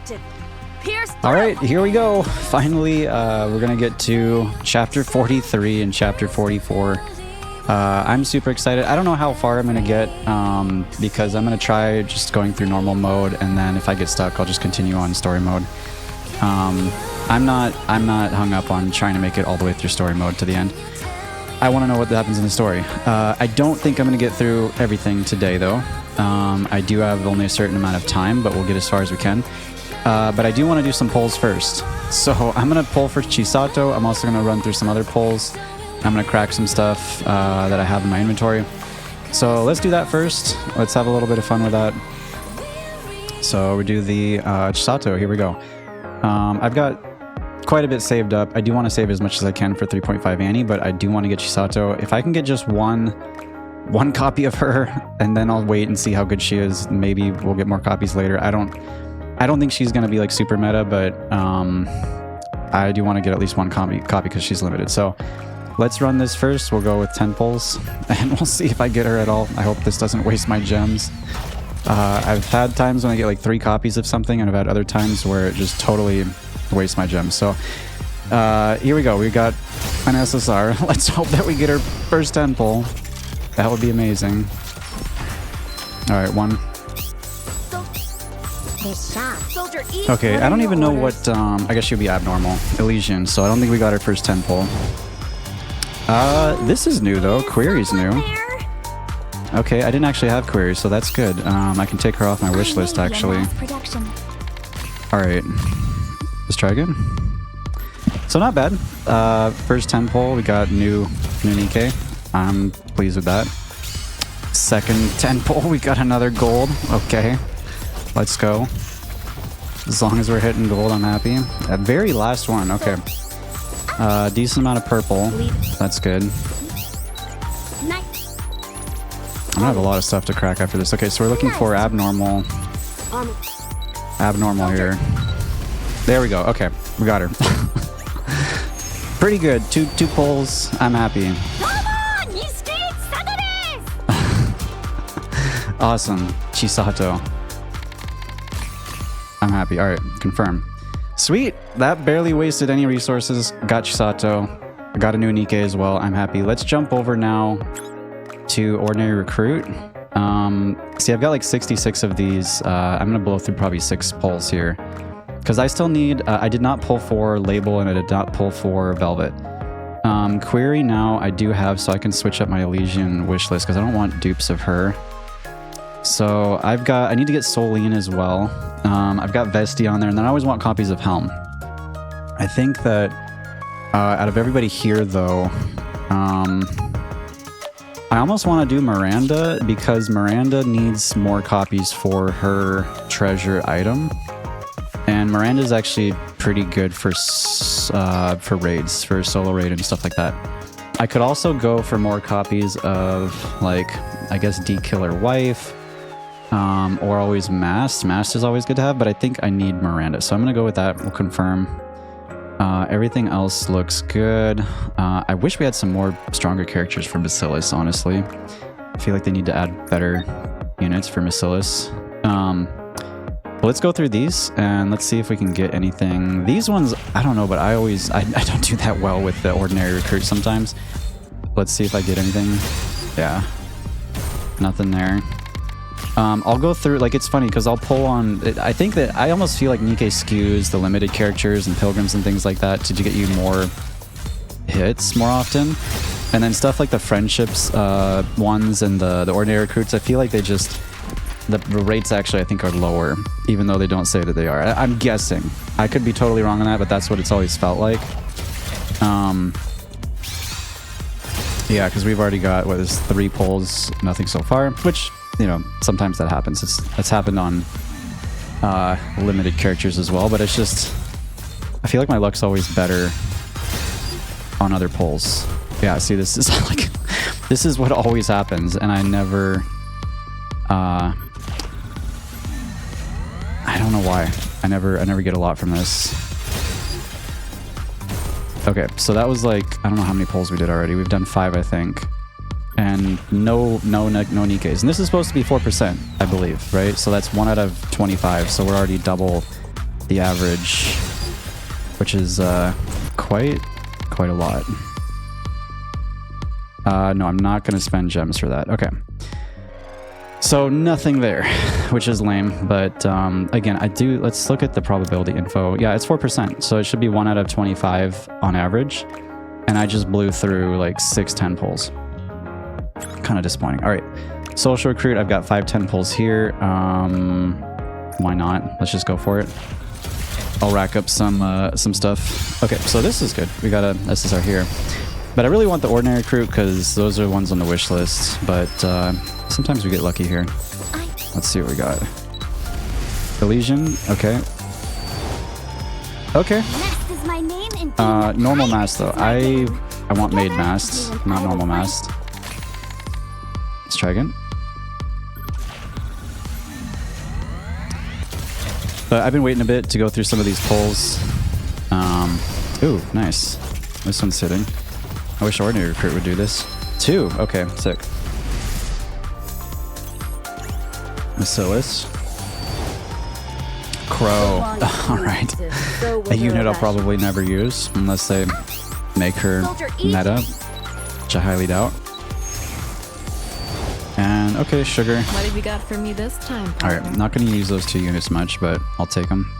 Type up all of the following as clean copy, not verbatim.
active. Pierce All right, here we go. Finally, we're gonna get to chapter 43 and chapter 44. I'm super excited. I don't know how far I'm gonna get because I'm gonna try just going through normal mode, and then if I get stuck, I'll just continue on story mode. I'm not hung up on trying to make it all the way through story mode to the end. I want to know what happens in the story. I don't think I'm gonna get through everything today, though. I do have only a certain amount of time, but we'll get as far as we can. But I do want to do some polls first. So I'm going to poll for Chisato. I'm also going to run through some other polls. I'm going to crack some stuff that I have in my inventory. So let's do that first. Let's have a little bit of fun with that. So we do the Chisato. Here we go. I've got quite a bit saved up. I do want to save as much as I can for 3.5 Annie, but I do want to get Chisato. If I can get just one copy of her, and then I'll wait and see how good she is. Maybe we'll get more copies later. I don't think she's going to be like super meta, but I do want to get at least one copy because she's limited. So let's run this first. We'll go with 10 pulls and we'll see if I get her at all. I hope this doesn't waste my gems. I've had times when I get like 3 copies of something, and I've had other times where it just totally wastes my gems. So here we go. We got an SSR. Let's hope that we get her first 10 pull. That would be amazing. All right, one. Okay, I don't even know what, I guess she'll be abnormal. Elysian, so I don't think we got our first 10 pull. This is new though. Query's new. Okay, I didn't actually have Query, so that's good. I can take her off my wish list actually. Alright, let's try again. So not bad. First 10 pull, we got new Nikke. I'm pleased with that. Second 10 pull, we got another gold. Okay. Let's go. As long as we're hitting gold, I'm happy. Very last one. Okay. Decent amount of purple. That's good. I'm gonna have a lot of stuff to crack after this. Okay, so we're looking for abnormal. Abnormal here. There we go. Okay, we got her. Pretty good. Two pulls. I'm happy. Awesome. Chisato. I'm happy. All right, confirm. Sweet. That barely wasted any resources. Got Chisato. I got a new Nikke as well. I'm happy. Let's jump over now to Ordinary Recruit. See, I've got like 66 of these. I'm going to blow through probably 6 pulls here. Because I still need... I did not pull for Label and I did not pull for Velvet. Query now I do have, so I can switch up my Elysian wishlist because I don't want dupes of her. So I need to get Soline as well. I've got Vesti on there, and then I always want copies of Helm. I think that out of everybody here, though, I almost want to do Miranda because Miranda needs more copies for her treasure item, and Miranda's actually pretty good for raids, for solo raid and stuff like that. I could also go for more copies of, like, I guess D-Killer Wife. Or always Mast. Mast is always good to have, but I think I need Miranda. So I'm going to go with that. We'll confirm. Everything else looks good. I wish we had some more stronger characters for Bacillus, honestly. I feel like they need to add better units for Bacillus. But let's go through these and let's see if we can get anything. These ones, I don't know, but I don't do that well with the Ordinary Recruit sometimes. Let's see if I get anything. Yeah. Nothing there. I'll go through, like, it's funny because I'll pull on, I think that I almost feel like Nikke skews the limited characters and pilgrims and things like that to get you more hits more often. And then stuff like the friendships ones and the ordinary recruits, I feel like they just, the rates actually I think are lower, even though they don't say that they are. I'm guessing. I could be totally wrong on that, but that's what it's always felt like. Yeah, because we've already got, what is 3 pulls, nothing so far, which... You know, sometimes that happens. It's happened on limited characters as well, but it's just... I feel like my luck's always better on other pulls. Yeah, see, this is like... This is what always happens, and I never... I don't know why. I never get a lot from this. Okay, so that was like... I don't know how many pulls we did already. We've done 5, I think. And no Nikkes. And this is supposed to be 4%, I believe, right? So that's 1 out of 25. So we're already double the average, which is quite a lot. No, I'm not going to spend gems for that. Okay. So nothing there, which is lame. But again, let's look at the probability info. Yeah, it's 4%. So it should be 1 out of 25 on average. And I just blew through like 6 10 pulls. Kind of disappointing. All right. Social recruit, I've got 5 10 pulls here. Why not? Let's just go for it. I'll rack up some stuff. Okay, so this is good. We got a SSR here. But I really want the ordinary recruit because those are the ones on the wish list. But sometimes we get lucky here. Let's see what we got. Elysian, okay. Okay. Normal mask though. I want made masks, not normal masks. Let's try again. But I've been waiting a bit to go through some of these pulls. Ooh, nice. This one's sitting. I wish ordinary recruit would do this. 2, okay, sick. Bacillus. Crow. Alright. A unit I'll probably never use unless they make her meta, which I highly doubt. And okay, sugar. What have you got for me this time? Alright, not going to use those 2 units much, but I'll take them.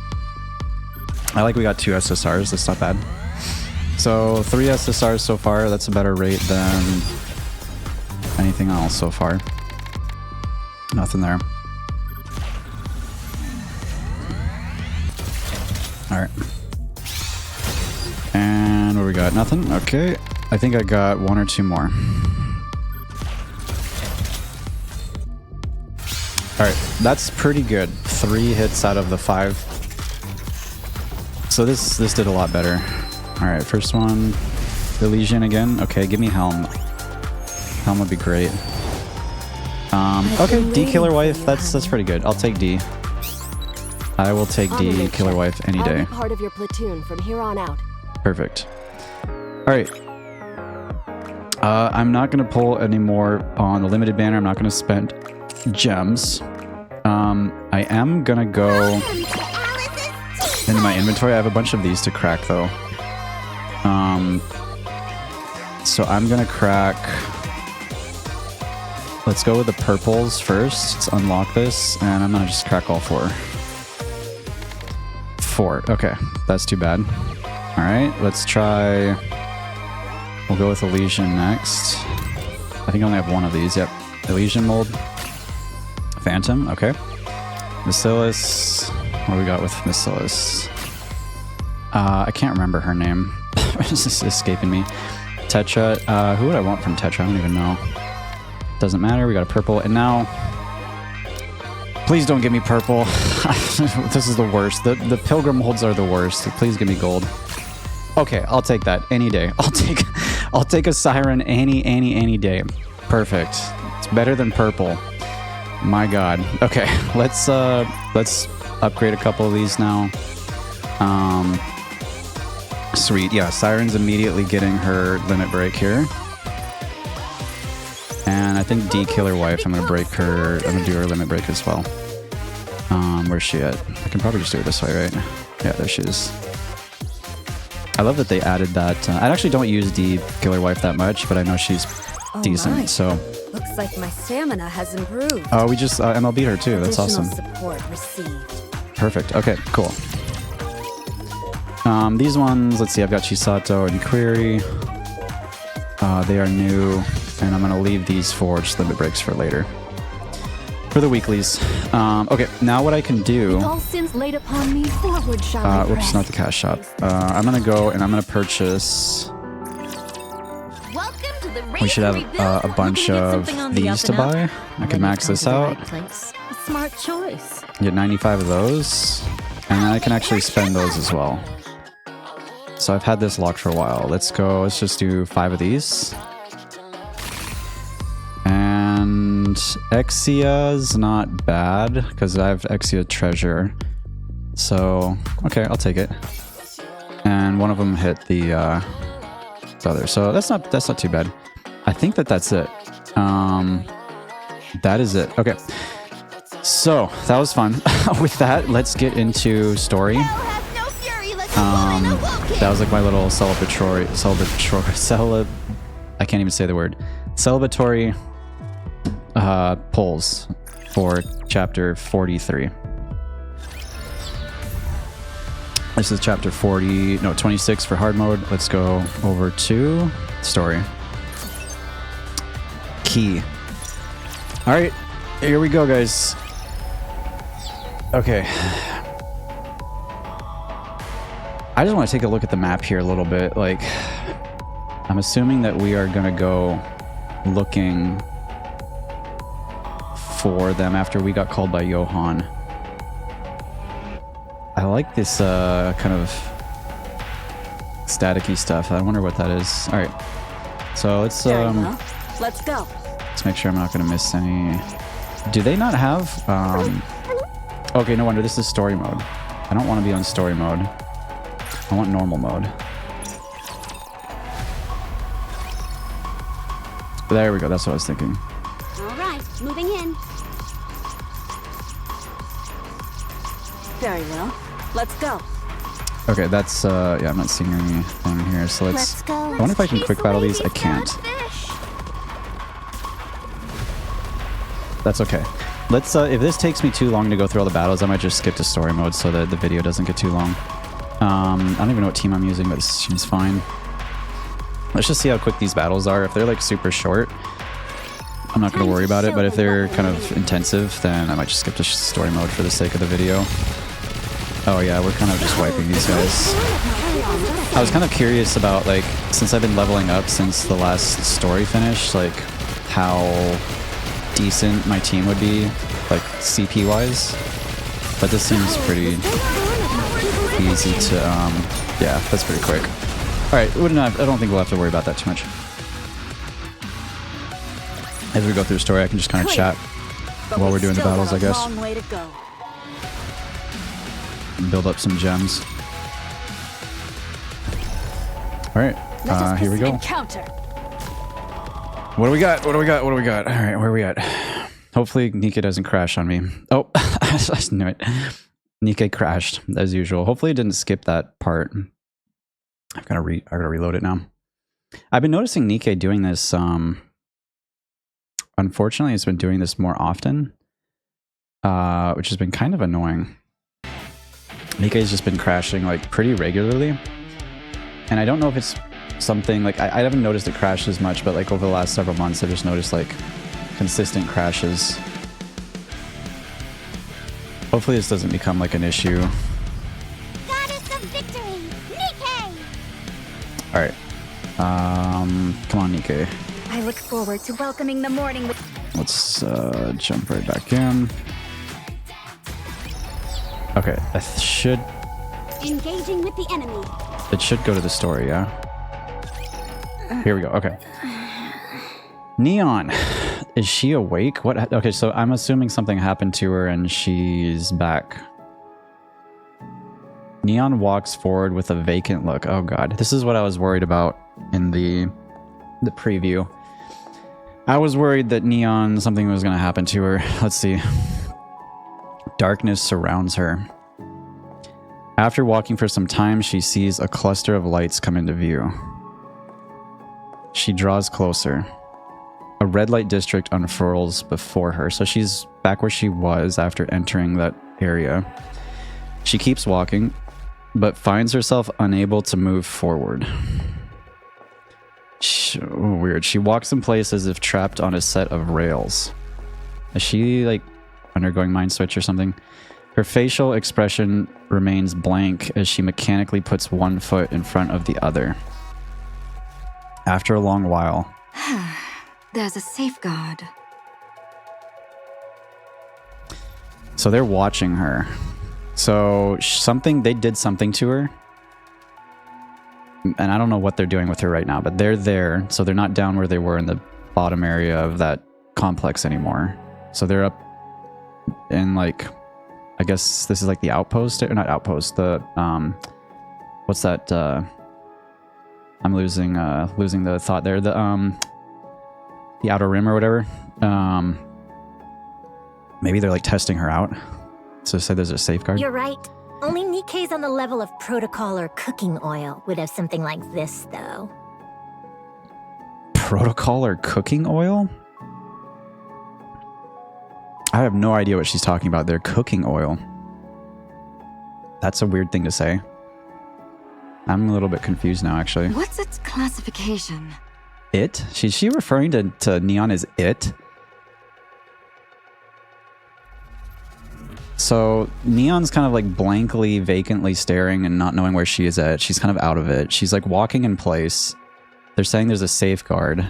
I like we got 2 SSRs, that's not bad. So 3 SSRs so far, that's a better rate than anything else so far. Nothing there. Alright. And what we got? Nothing? Okay. I think I got 1 or 2 more. Alright, that's pretty good. 3 hits out of the 5. So this did a lot better. Alright, first one. Elysian again. Okay, give me Helm. Helm would be great. Okay, D Killer Wife, that's pretty good. I'll take D. I will take D Killer Wife any day. I'll be part of your platoon from here on out. Perfect. Alright. I'm not going to pull any more on the limited banner. I'm not going to spend gems. I am going to go into my inventory. I have a bunch of these to crack though. So I'm going to crack... Let's go with the purples first. Let's unlock this, and I'm going to just crack all 4. 4. Okay, that's too bad. Alright, let's try... We'll go with Elysian next. I think I only have 1 of these. Yep. Elysian mold. Phantom, okay. Bacillus. What do we got with Bacillus? I can't remember her name. It's just escaping me. Tetra. Who would I want from Tetra? I don't even know. Doesn't matter. We got a purple. And now... Please don't give me purple. This is the worst. The pilgrim molds are the worst. Please give me gold. Okay, I'll take that any day. I'll take a siren any day. Perfect. It's better than purple. My god. Okay, let's upgrade a couple of these now. Sweet. Yeah, siren's immediately getting her limit break here. And I think D Killer Wife, I'm gonna break her. I'm gonna do her limit break as well. Where's she at? I can probably just do it this way, right? Yeah, there she is. I love that they added that. I actually don't use D Killer Wife that much, but I know she's decent, my. so... Looks like my stamina has improved. Oh, we just MLB'd her too. That's awesome. Support received. Perfect. Okay, cool. These ones, let's see, I've got Chisato and Query. They are new, and I'm going to leave these for just limit breaks for later. For the weeklies. Okay, now what I can do... With all sins laid upon me, forward shall I whoops, press. not the cash shop. I'm going to go and I'm going to purchase... We should have a bunch of these to buy. I can max this out. Smart choice. Get 95 of those. And then I can actually spend those as well. So I've had this locked for a while. Let's go. Let's just do 5 of these. And Exia's not bad because I have Exia Treasure. So, okay, I'll take it. And one of them hit the other. So that's not too bad. I think that's it. That is it. Okay. So that was fun. With that, let's get into story. That was like my little celebratory, I can't even say the word. Celebratory polls for chapter 43. This is chapter 26 for hard mode. Let's go over to story. Key. All right, here we go, guys. Okay. I just want to take a look at the map here a little bit. Like, I'm assuming that we are going to go looking for them after we got called by Johan. I like this kind of staticky stuff. I wonder what that is. All right. So let's Let's go. let's make sure I'm not going to miss any. Do they not have okay, no wonder this is story mode. I don't want to be on story mode. I want normal mode. There we go. That's what I was thinking. All right, moving in. Very well. Let's go. Okay, that's yeah, I'm not seeing anything here. So let's go. I wonder if I can quick battle these. I can't. That's okay. Let's if this takes me too long to go through all the battles, I might just skip to story mode so that the video doesn't get too long. I don't even know what team I'm using, but this seems fine. Let's just see how quick these battles are. If they're like super short, I'm not going to worry about it, but if they're kind of intensive, then I might just skip to story mode for the sake of the video. Oh yeah, we're kind of just wiping these guys. I was kind of curious about, like, since I've been leveling up since the last story finished, like, how decent my team would be, like, CP wise. But this seems pretty easy to, yeah, that's pretty quick. Alright, I don't think we'll have to worry about that too much. As we go through the story, I can just kind of chat while we're doing the battles, I guess. Build up some gems. Alright, here we go. What do we got? What do we got? What do we got? Alright, where are we at? Hopefully Nikke doesn't crash on me. Oh, I just knew it. Nikke crashed, as usual. Hopefully it didn't skip that part. I've got to reload it now. I've been noticing Nikke doing this, unfortunately it's been doing this more often, which has been kind of annoying. Nikke's just been crashing like pretty regularly, and I don't know if it's something like I haven't noticed it crash as much, but like over the last several months I've just noticed like consistent crashes. Hopefully this doesn't become like an issue. Goddess of victory, Nikke! Alright. Come on, Nikke. I look forward to welcoming the morning with... Let's jump right back in. Okay, I should... Engaging with the enemy. It should go to the story, yeah? Here we go, okay. Neon! Is she awake? What? Okay, so I'm assuming something happened to her and she's back. Neon walks forward with a vacant look. Oh god, this is what I was worried about in the preview. I was worried that Neon, something was going to happen to her. Let's see. Darkness surrounds her. After walking for some time, she sees a cluster of lights come into view. She draws closer. A red light district unfurls before her, so she's back where she was after entering that area. She keeps walking, but finds herself unable to move forward. Weird. She walks in place as if trapped on a set of rails. Is she, like, undergoing mind switch or something? Her facial expression remains blank as she mechanically puts one foot in front of the other. After a long while... There's a safeguard. So they're watching her. So they did something to her. And I don't know what they're doing with her right now, but they're there. So they're not down where they were in the bottom area of that complex anymore. So they're up in, like, I guess this is like the outpost, or not outpost, the, what's that, I'm losing the thought there. The Outer Rim or whatever. Maybe they're like testing her out. So say there's a safeguard. You're right. Only Nikke's on the level of protocol or cooking oil would have something like this, though. Protocol or cooking oil? I have no idea what she's talking about there. Cooking oil. That's a weird thing to say. I'm a little bit confused now, actually. What's its classification? It? Is she referring to Neon as it? So Neon's kind of like blankly, vacantly staring and not knowing where she is at. She's kind of out of it. She's like walking in place. They're saying there's a safeguard.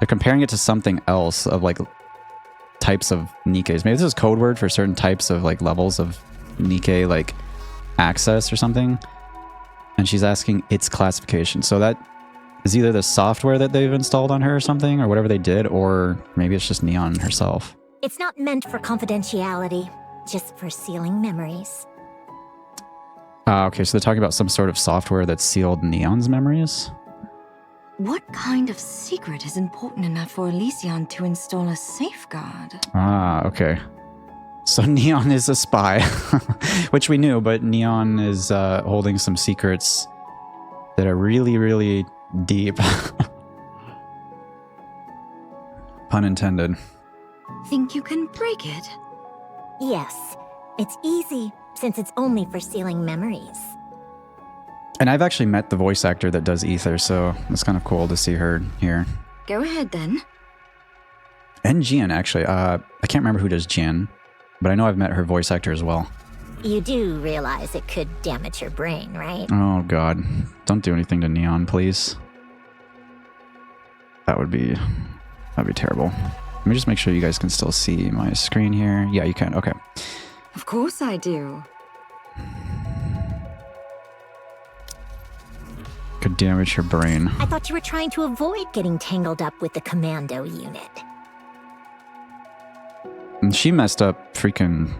They're comparing it to something else of like types of Nikkes. Maybe this is code word for certain types of like levels of Nikke, like access or something. And she's asking its classification. So that is either the software that they've installed on her or something, or whatever they did, or maybe it's just Neon herself. It's not meant for confidentiality, just for sealing memories. Okay, so they're talking about some sort of software that sealed Neon's memories? What kind of secret is important enough for Elysion to install a safeguard? Ah, okay. So Neon is a spy, which we knew, but Neon is holding some secrets that are really, really deep. Pun intended. Think you can break it? Yes, it's easy, since it's only for sealing memories. And I've actually met the voice actor that does Ether, so it's kind of cool to see her here. Go ahead then. And Jian, actually. I can't remember who does Jian, but I know I've met her voice actor as well. You do realize it could damage your brain, right? Oh god. Don't do anything to Neon, please. That'd be terrible. Let me just make sure you guys can still see my screen here. Yeah, you can. Okay. Of course I do. Could damage her brain. I thought you were trying to avoid getting tangled up with the commando unit. And she messed up freaking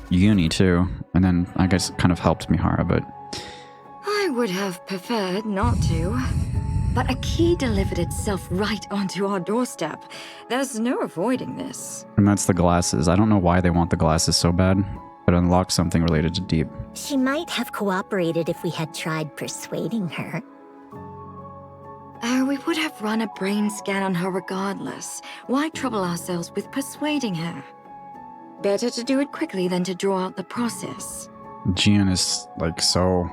uni too. And then I guess it kind of helped Mihara, but I would have preferred not to. But a key delivered itself right onto our doorstep. There's no avoiding this. and that's the glasses. I don't know why they want the glasses so bad, but unlock something related to Deep. She might have cooperated if we had tried persuading her. Oh, we would have run a brain scan on her regardless. Why trouble ourselves with persuading her? Better to do it quickly than to draw out the process. Jian is like so...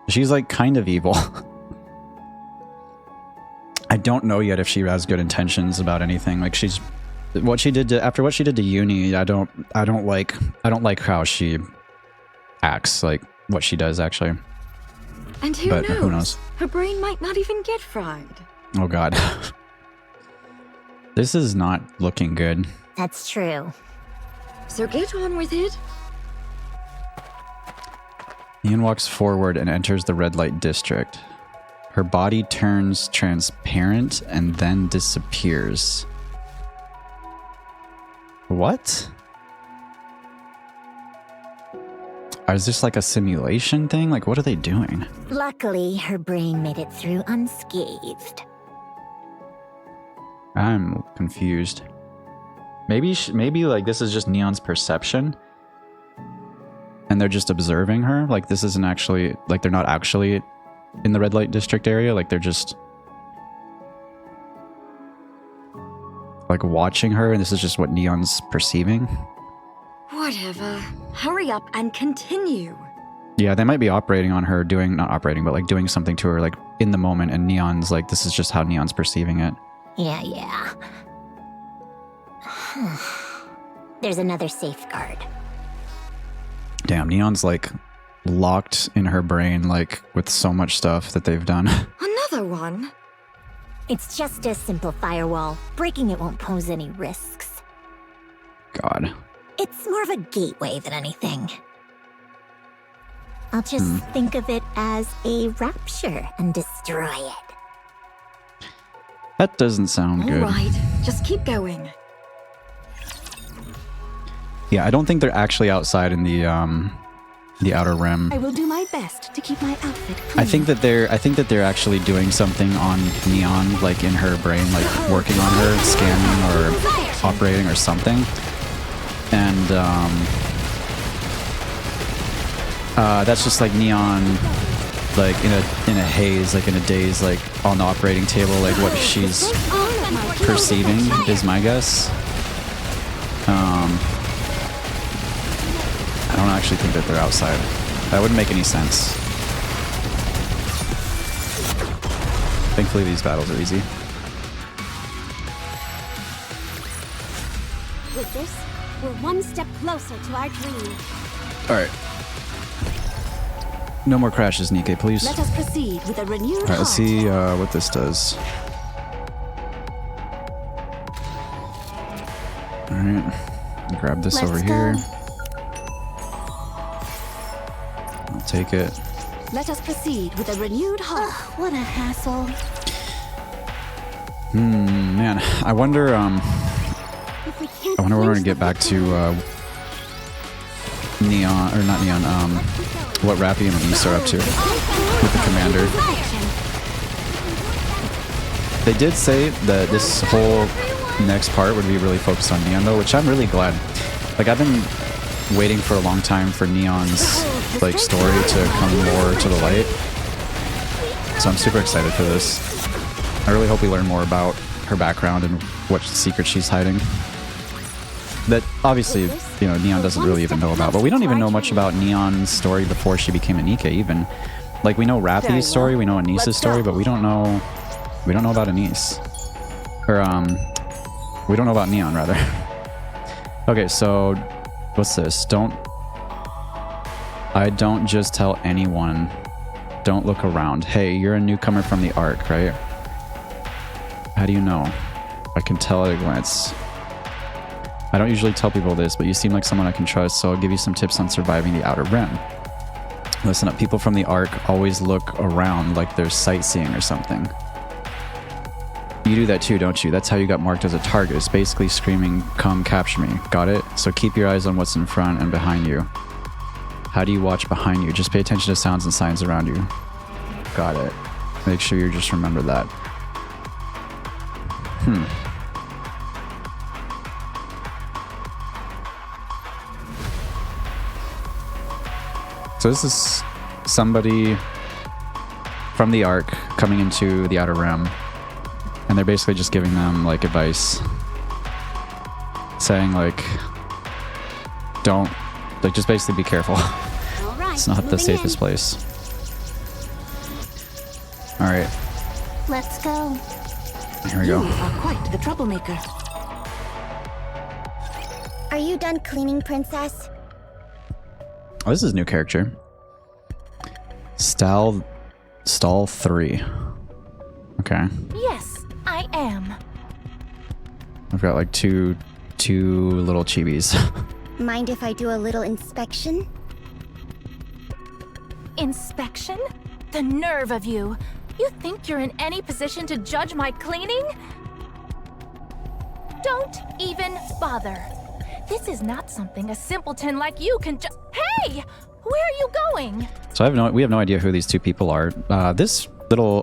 She's like kind of evil. I don't know yet if she has good intentions about anything. Like she's... What she did to... After what she did to Uni, I don't like how she acts, like what she does actually. And who But knows? who knows? Her brain might not even get fried. Oh god. This is not looking good. That's true. So get on with it. Ian walks forward and enters the red light district. Her body turns transparent and then disappears. What? Is this like a simulation thing? Like, what are they doing? Luckily, her brain made it through unscathed. I'm confused. Maybe like this is just Neon's perception, and they're just observing her. Like this isn't actually like they're not actually in the red light district area. Like they're just like watching her, and this is just what Neon's perceiving. Whatever. Hurry up and continue. Yeah, they might be operating on her, not operating, but like doing something to her, like in the moment. And Neon's like, this is just how Neon's perceiving it. Yeah. There's another safeguard. Damn, Neon's like locked in her brain, like with so much stuff that they've done. Another one? It's just a simple firewall. Breaking it won't pose any risks. God. It's more of a gateway than anything. I'll just think of it as a rapture and destroy it. That doesn't sound All good. right, just keep going. Yeah, I don't think they're actually outside in the outer rim. I will do my best to keep my outfit clean. I think that they're actually doing something on Neon, like in her brain, like working on her, scanning or operating or something. And that's just like Neon, like in a haze, like in a daze, like on the operating table, like what she's perceiving is my guess. I don't actually think that they're outside. That wouldn't make any sense. Thankfully, these battles are easy. With this, we're one step closer to our dream. Alright. No more crashes, Nikke, please. Let us proceed with a renewed Alright, let's see what this does. Alright. Grab this over here. I'll take it. Let us proceed with a renewed heart. What a hassle. Man, I wonder, If we can't when we're gonna clinch get the back to, victory, Neon, or not Neon, what Rappy and Elise are up to with the commander. They did say that this whole next part would be really focused on Neon though, which I'm really glad. Like, I've been waiting for a long time for Neon's, like, story to come more to the light. So I'm super excited for this. I really hope we learn more about her background and what secrets she's hiding. That obviously, you know, Neon doesn't really even know about. But we don't even know much about Neon's story before she became a Nikke even. Like, we know Rappy's story, we know Anisa's story, but we don't know about Anise. Or we don't know about Neon rather. Okay, so what's this? I don't just tell anyone. Don't look around. Hey, you're a newcomer from the Ark, right? How do you know? I can tell at a glance. I don't usually tell people this, but you seem like someone I can trust, so I'll give you some tips on surviving the Outer Rim. Listen up, people from the Ark always look around like they're sightseeing or something. You do that too, don't you? That's how you got marked as a target. It's basically screaming, come capture me. Got it? So keep your eyes on what's in front and behind you. How do you watch behind you? Just pay attention to sounds and signs around you. Got it. Make sure you just remember that. So this is somebody from the Ark coming into the Outer Rim, and they're basically just giving them, like, advice, saying, like, don't, like, just basically be careful. It's not the safest place. All right. Let's go. Here we go. You are quite the troublemaker. Are you done cleaning, Princess? Oh, this is a new character. Stall 3. Okay. Yes, I am. I've got like two little chibis. Mind if I do a little inspection? Inspection? The nerve of you! You think you're in any position to judge my cleaning? Don't even bother. This is not something a simpleton like you can just— Hey! Where are you going? So we have no idea who these two people are. This little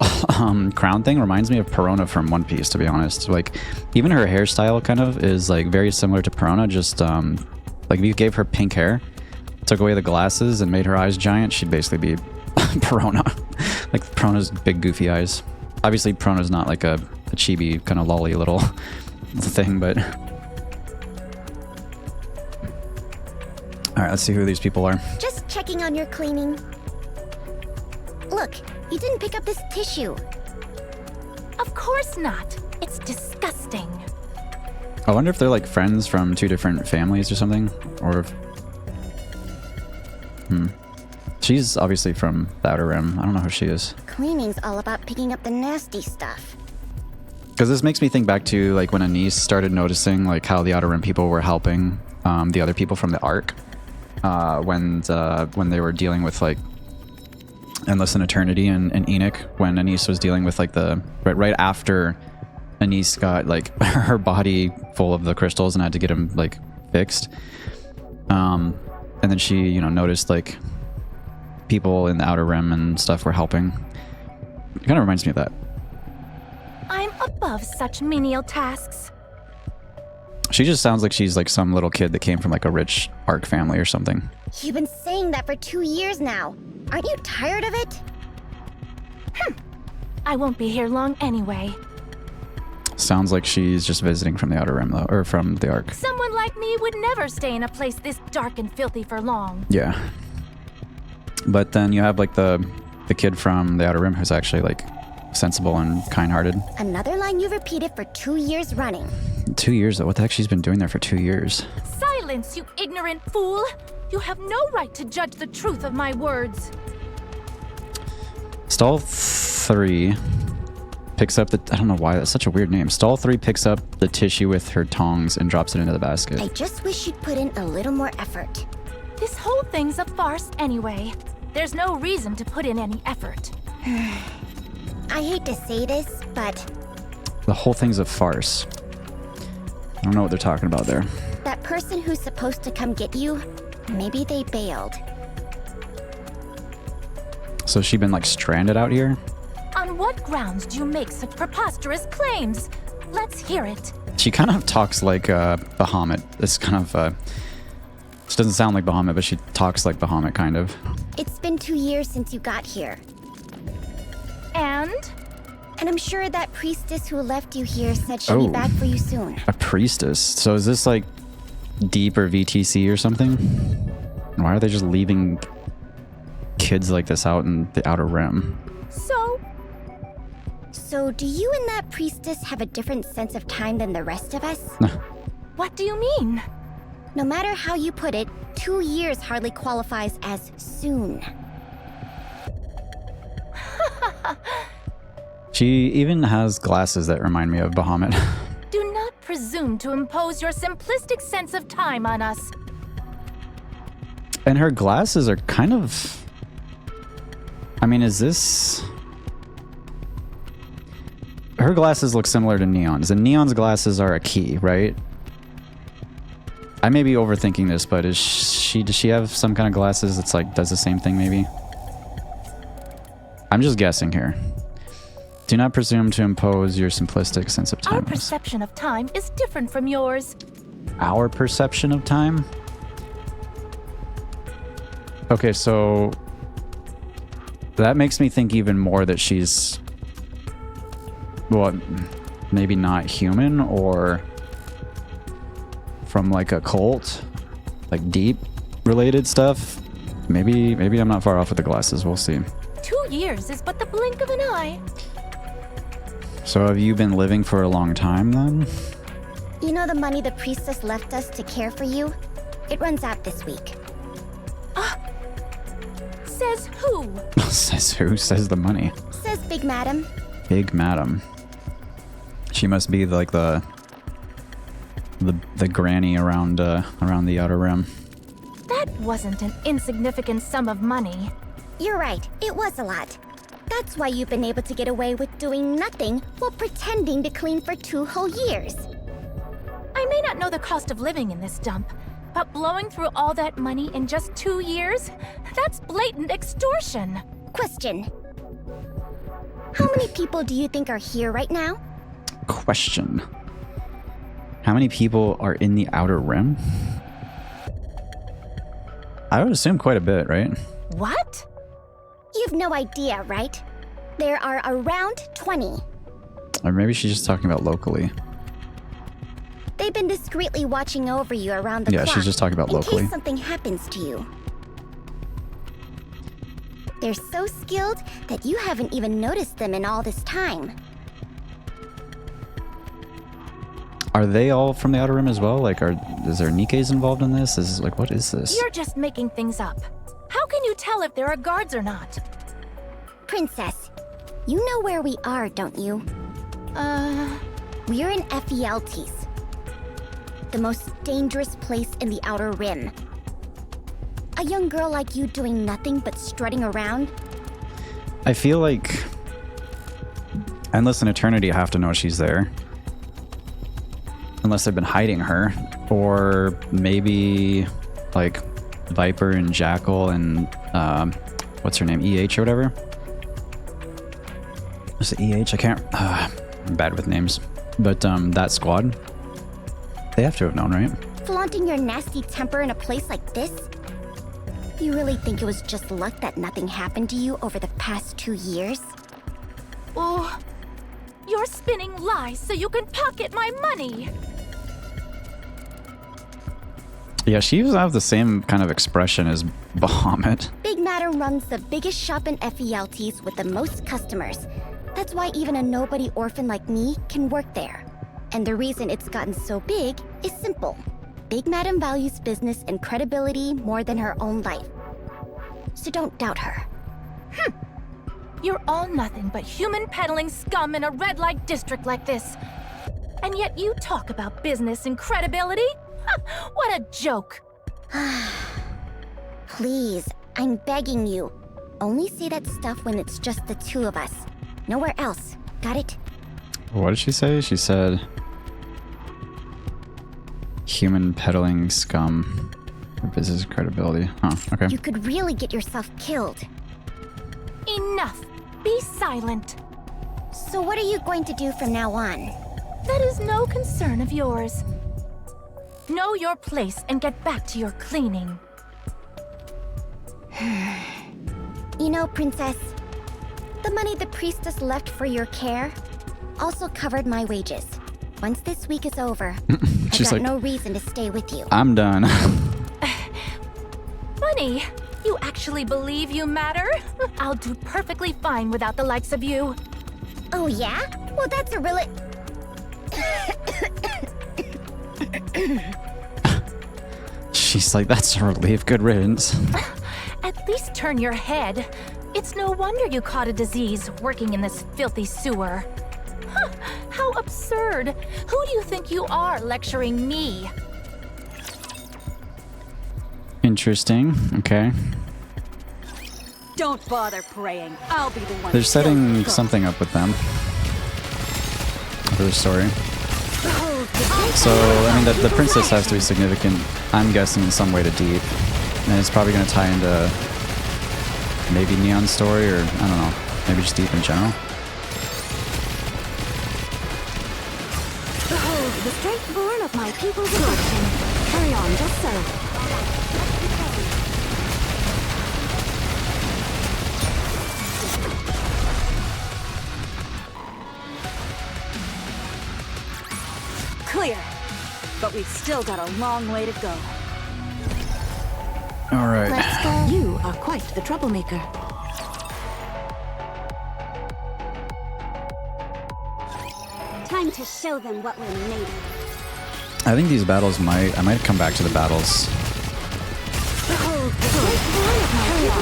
crown thing reminds me of Perona from One Piece, to be honest. Like, even her hairstyle kind of is like very similar to Perona, just like if you gave her pink hair, took away the glasses and made her eyes giant, she'd basically be Perona. Like Perona's big goofy eyes. Obviously Perona's not like a chibi kind of lolly little thing, but alright, let's see who these people are. Just checking on your cleaning. Look, you didn't pick up this tissue. Of course not. It's disgusting. I wonder if they're like friends from two different families or something, or if... She's obviously from the Outer Rim. I don't know who she is. Cleaning's all about picking up the nasty stuff. Because this makes me think back to like when Anise started noticing like how the Outer Rim people were helping the other people from the Ark when they were dealing with like Endless and Eternity and Enoch, when Anise was dealing with like the right after Anise got like her body full of the crystals and had to get him like fixed, and then she noticed like people in the Outer Rim and stuff were helping. It kind of reminds me of that. I'm above such menial tasks. She just sounds like she's like some little kid that came from like a rich Ark family or something. You've been saying that for 2 years now. Aren't you tired of it? I won't be here long anyway. Sounds like she's just visiting from the Outer Rim though, or from the Ark. Someone like me would never stay in a place this dark and filthy for long. Yeah. But then you have like the kid from the Outer Rim who's actually like sensible and kind-hearted. Another line you've repeated for 2 years running. 2 years though? What the heck? She's been doing there for 2 years. Silence, you ignorant fool! You have no right to judge the truth of my words. Stall 3 picks up the... I don't know why, that's such a weird name. Stall 3 picks up the tissue with her tongs and drops it into the basket. I just wish you'd put in a little more effort. This whole thing's a farce anyway. There's no reason to put in any effort. I hate to say this, but The whole thing's a farce. I don't know what they're talking about there. that person who's supposed to come get you, maybe they bailed. So she been like stranded out here? On what grounds do you make such preposterous claims? Let's hear it. She kind of talks like Bahamut. It's kind of... She doesn't sound like Bahamut, but she talks like Bahamut, kind of. It's been 2 years since you got here. And? And I'm sure that priestess who left you here said she'll be back for you soon. A priestess. So is this like Deep or VTC or something? Why are they just leaving kids like this out in the Outer Rim? So do you and that priestess have a different sense of time than the rest of us? What do you mean? No matter how you put it, 2 years hardly qualifies as soon. She even has glasses that remind me of Bahamut. Do not presume to impose your simplistic sense of time on us. And her glasses are kind of... I mean, is this... Her glasses look similar to Neon's, and Neon's glasses are a key, right? I may be overthinking this, but does she have some kind of glasses that's like, does the same thing maybe? I'm just guessing here. Do not presume to impose your simplistic sense of time. Our perception of time is different from yours. Our perception of time? Okay, so that makes me think even more that she's, well, maybe not human, or from like a cult, like deep related stuff. Maybe I'm not far off with the glasses. We'll see. 2 years is but the blink of an eye. So have you been living for a long time then? You know the money the priestess left us to care for you? It runs out this week. Says who? Says who? Says the money. Says Big Madam. Big Madam. She must be like the granny around the Outer Rim. That wasn't an insignificant sum of money. You're right, it was a lot. That's why you've been able to get away with doing nothing while pretending to clean for 2 whole years. I may not know the cost of living in this dump, but blowing through all that money in just 2 years? That's blatant extortion. Question. How many people do you think are here right now? Question. How many people are in the Outer Rim? I would assume quite a bit, right? What? You've no idea, right? There are around 20. Or maybe she's just talking about locally. They've been discreetly watching over you around the Yeah, clock she's just talking about in locally. case something happens to you. They're so skilled that you haven't even noticed them in all this time. Are they all from the Outer Rim as well? Like, is there Nikkes involved in this? Is like, what is this? You're just making things up. How can you tell if there are guards or not? Princess, you know where we are, don't you? We're in Ephialtes, the most dangerous place in the Outer Rim. A young girl like you doing nothing but strutting around? I feel like Endless and Eternity have to know she's there. Unless they've been hiding her. Or maybe like Viper and Jackal and what's her name? EH or whatever? Was it EH? I can't... I'm bad with names. But that squad, they have to have known, right? Flaunting your nasty temper in a place like this? You really think it was just luck that nothing happened to you over the past 2 years? Oh, you're spinning lies so you can pocket my money. Yeah, she used to have the same kind of expression as Bahamut. Big Madam runs the biggest shop in FELTs with the most customers. That's why even a nobody orphan like me can work there. And the reason it's gotten so big is simple. Big Madam values business and credibility more than her own life. So don't doubt her. You're all nothing but human peddling scum in a red light district like this. And yet you talk about business and credibility? What a joke. Please, I'm begging you. Only say that stuff when it's just the two of us. Nowhere else. Got it? What did she say? She said... human peddling scum. Business credibility. Huh, okay. You could really get yourself killed. Enough. Be silent. So what are you going to do from now on? That is no concern of yours. Know your place and get back to your cleaning. You know, Princess, the money the priestess left for your care also covered my wages. Once this week is over, I've got no reason to stay with you. I'm done. Funny, you actually believe you matter? I'll do perfectly fine without the likes of you. Oh yeah? Well, that's a really... She's like, that's a relief. Good riddance. At least turn your head. It's no wonder you caught a disease working in this filthy sewer. How absurd. Who do you think you are lecturing me? Interesting. Okay. Don't bother praying. I'll be the one. They're setting something up with them. For the story. So, I mean, the princess has to be significant, I'm guessing, in some way to Deep. And it's probably going to tie into maybe Neon's story, or I don't know, maybe just Deep in general. Behold, the strength born of my people's affection. Carry on, just so. Clear. But we've still got a long way to go. All right. Let's go. You are quite the troublemaker. Time to show them what we're made of. I think these battles I might come back to the battles.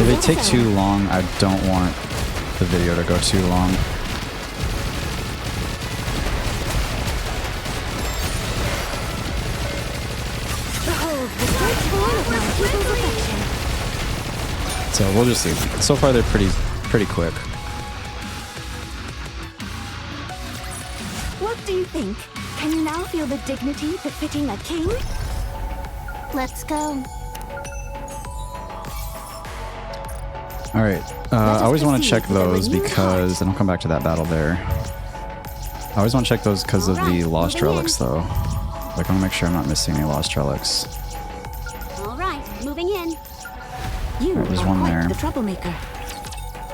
If they take too long, I don't want the video to go too long. So we'll just see. So far they're pretty quick. What do you think? Can you now feel the dignity befitting a king? Let's go. All right. I always want to check those because, and I'll come back to that battle there. I always want to check those because of the lost relics, though. Like, I want to make sure I'm not missing any lost relics. All right, moving in. You There's are one quite there. the troublemaker.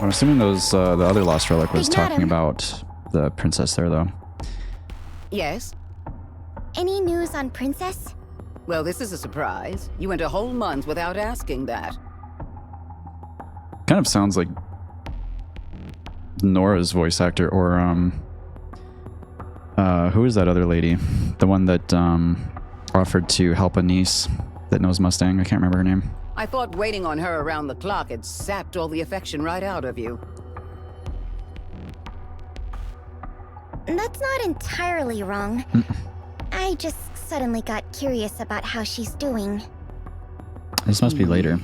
I'm assuming those the other lost relic was Big talking Madam. about the princess there, though. Yes? Any news on Princess? Well, this is a surprise. You went a whole month without asking that. Kind of sounds like Nora's voice actor, or who is that other lady? The one that offered to help a niece that knows Mustang. I can't remember her name. I thought waiting on her around the clock had sapped all the affection right out of you. That's not entirely wrong. I just suddenly got curious about how she's doing. This must be later.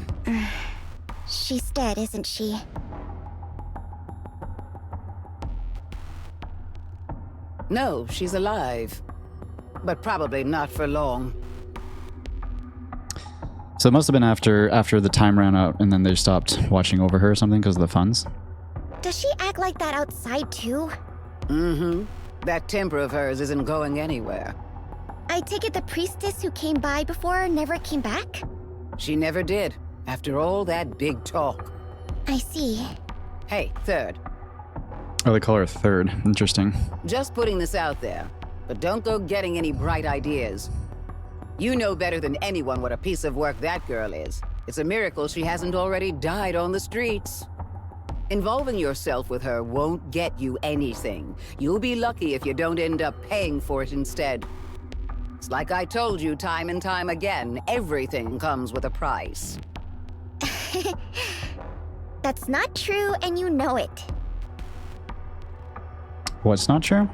She's dead, isn't she? No, she's alive. But probably not for long. So it must have been after the time ran out and then they stopped watching over her or something because of the funds. Does she act like that outside too? Mm-hmm. That temper of hers isn't going anywhere. I take it the priestess who came by before never came back? She never did, after all that big talk. I see. Hey, third. Oh, they call her third. Interesting. Just putting this out there, but don't go getting any bright ideas. You know better than anyone what a piece of work that girl is. It's a miracle she hasn't already died on the streets. Involving yourself with her won't get you anything. You'll be lucky if you don't end up paying for it instead. It's like I told you time and time again, everything comes with a price. That's not true, and you know it. What's not true?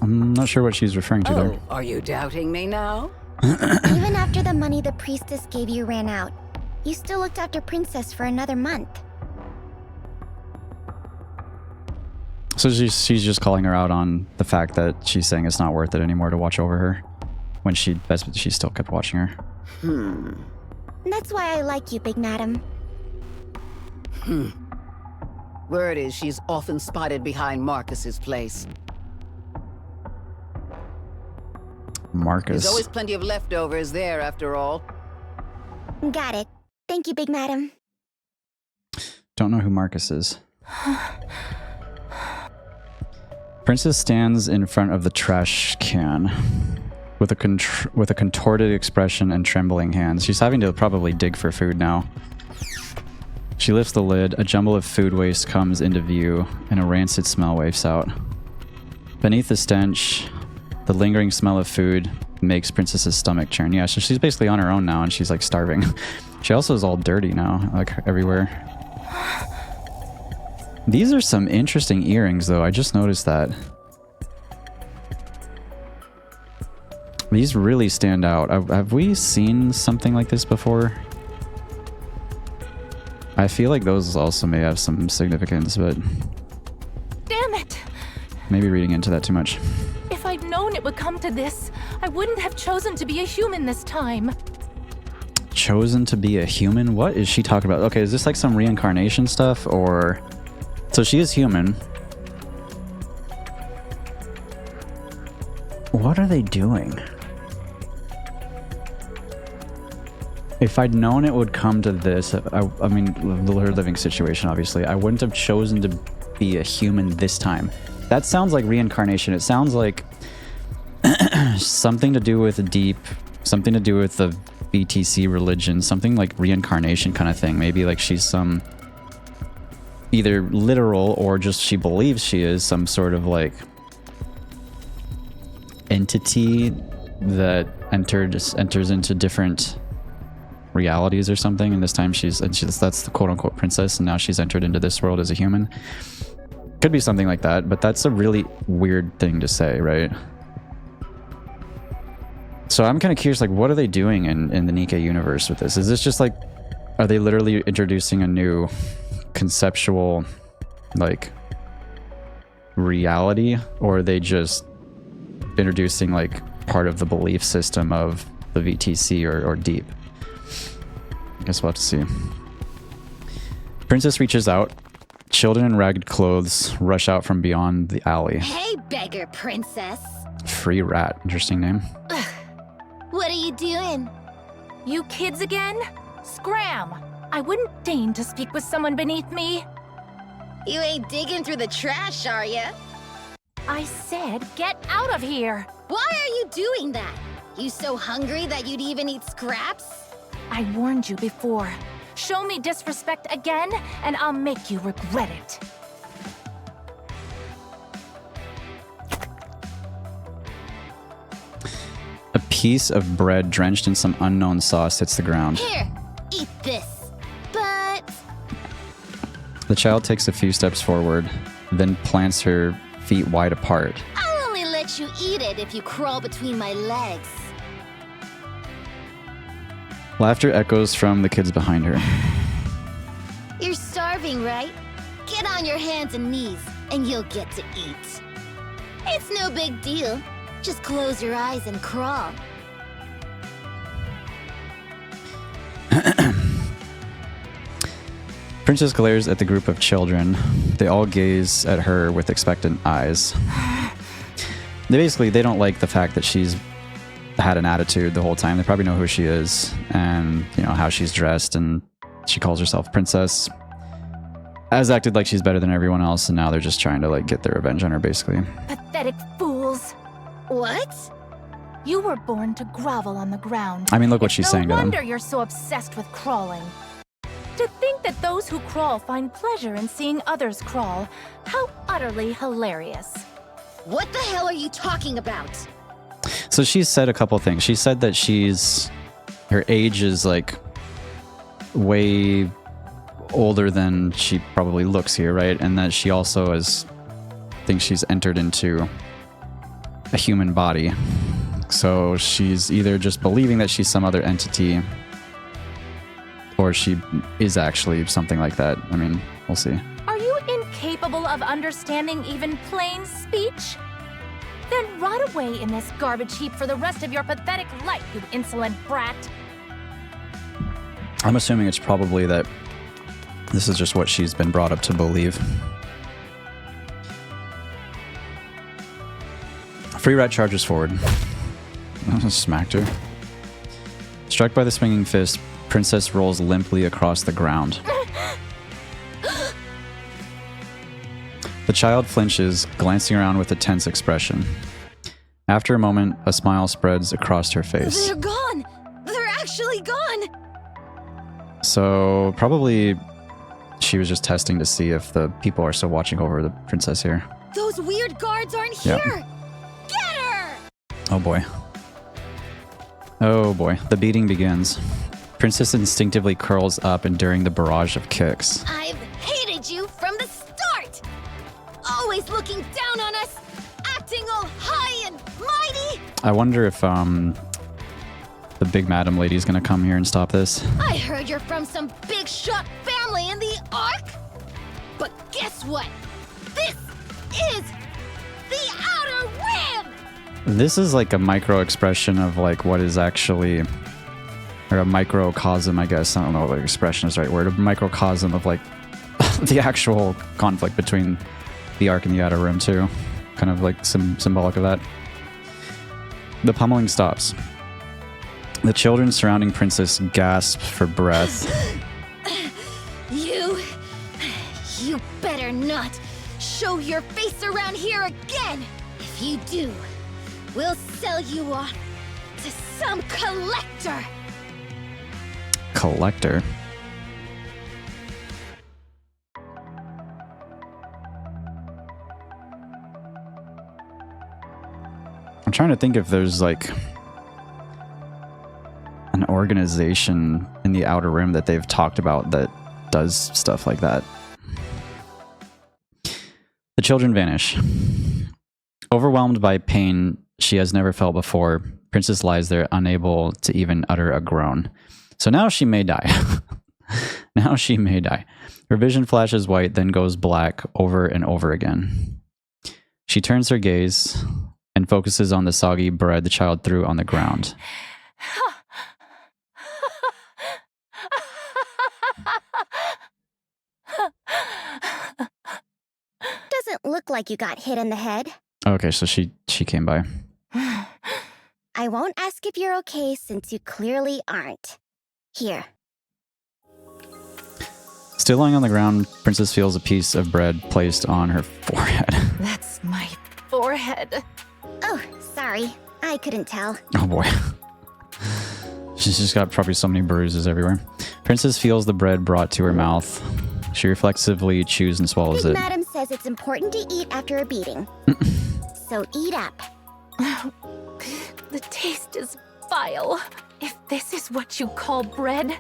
I'm not sure what she's referring to there. Are you doubting me now? Even after the money the priestess gave you ran out, you still looked after Princess for another month. So she's just calling her out on the fact that she's saying it's not worth it anymore to watch over her when she still kept watching her. That's why I like you, Big Madam. Word is she's often spotted behind Marcus's place. Marcus. There's always plenty of leftovers there, after all. Got it. Thank you, Big Madam. Don't know who Marcus is. Princess stands in front of the trash can with a contorted expression and trembling hands. She's having to probably dig for food now. She lifts the lid, a jumble of food waste comes into view, and a rancid smell wafts out. Beneath the stench, the lingering smell of food makes Princess's stomach churn. Yeah, so she's basically on her own now, and she's like starving. She also is all dirty now, like everywhere. These are some interesting earrings, though. I just noticed that. These really stand out. Have we seen something like this before? I feel like those also may have some significance, but... Damn it! Maybe reading into that too much. If I'd known it would come to this, I wouldn't have chosen to be a human this time. Chosen to be a human? What is she talking about? Okay, is this like some reincarnation stuff, or... So she is human. What are they doing? If I'd known it would come to this, I mean, her living situation, obviously, I wouldn't have chosen to be a human this time. That sounds like reincarnation. It sounds like something to do with deep, something to do with the BTC religion, something like reincarnation kind of thing. Maybe like she's some either literal or just she believes she is some sort of like entity that enters into different realities or something, and this time that's the quote-unquote princess, and now she's entered into this world as a human. Could be something like that, but that's a really weird thing to say, right? So I'm kind of curious, like, what are they doing in the Nikke universe with this? Is this just like, are they literally introducing a new conceptual like reality, or are they just introducing like part of the belief system of the VTC or Deep? I guess we'll have to see. Princess reaches out. Children in ragged clothes rush out from beyond the alley. Hey, beggar princess. Free Rat. Interesting name. What are you doing? You kids again? Scram! I wouldn't deign to speak with someone beneath me. You ain't digging through the trash, are ya? I said get out of here! Why are you doing that? You so hungry that you'd even eat scraps? I warned you before. Show me disrespect again, and I'll make you regret it. A piece of bread drenched in some unknown sauce hits the ground. Here, eat this. But... The child takes a few steps forward, then plants her feet wide apart. I'll only let you eat it if you crawl between my legs. Laughter echoes from the kids behind her. You're starving, right? Get on your hands and knees, and you'll get to eat. It's no big deal. Just close your eyes and crawl. Princess glares at the group of children. They all gaze at her with expectant eyes. They don't like the fact that she's had an attitude the whole time. They probably know who she is and, you know, how she's dressed, and she calls herself princess. Has acted like she's better than everyone else, and now they're just trying to, like, get their revenge on her, basically. Pathetic fools. What? You were born to grovel on the ground. I mean, look what she's saying to No them. wonder you're so obsessed with crawling. To think that those who crawl find pleasure in seeing others crawl. How utterly hilarious. What the hell are you talking about? So she's said a couple things. She said that her age is, like, way older than she probably looks here, right? And that she also thinks she's entered into a human body. So she's either just believing that she's some other entity, or she is actually something like that. I mean, we'll see. Are you incapable of understanding even plain speech? Then rot away in this garbage heap for the rest of your pathetic life, you insolent brat. I'm assuming it's probably that this is just what she's been brought up to believe. Free rat charges forward. Smacked her. Struck by the swinging fist, Princess rolls limply across the ground. The child flinches, glancing around with a tense expression. After a moment, a smile spreads across her face. They're gone! They're actually gone! So, probably she was just testing to see if the people are still watching over the princess here. Those weird guards aren't Yep. here! Get her! Oh boy. Oh boy. The beating begins. Princess instinctively curls up, enduring the barrage of kicks. I've hated you from the start! Always looking down on us, acting all high and mighty! I wonder if the big madam lady is gonna come here and stop this. I heard you're from some big shot family in the Ark! But guess what? This is the Outer Rim! This is like a micro expression of like what is actually, or a microcosm, I guess. I don't know what expression is the right word. A microcosm of like the actual conflict between the Ark and the Outer Rim too. Kind of like symbolic of that. The pummeling stops. The children surrounding Princess gasp for breath. You better not show your face around here again! If you do, we'll sell you off to some collector! Collector? I'm trying to think if there's like an organization in the Outer Rim that they've talked about that does stuff like that. The children vanish. Overwhelmed by pain she has never felt before, Princess lies there unable to even utter a groan. So now she may die. Now she may die. Her vision flashes white, then goes black over and over again. She turns her gaze and focuses on the soggy bread the child threw on the ground. Doesn't look like you got hit in the head. Okay, so she came by. I won't ask if you're okay since you clearly aren't. Here. Still lying on the ground, Princess feels a piece of bread placed on her forehead. That's my forehead. Oh, sorry. I couldn't tell. Oh boy. She's just got probably so many bruises everywhere. Princess feels the bread brought to her mouth. She reflexively chews and swallows Big it. Madam says it's important to eat after a beating. So eat up. The taste is vile. If this is what you call bread,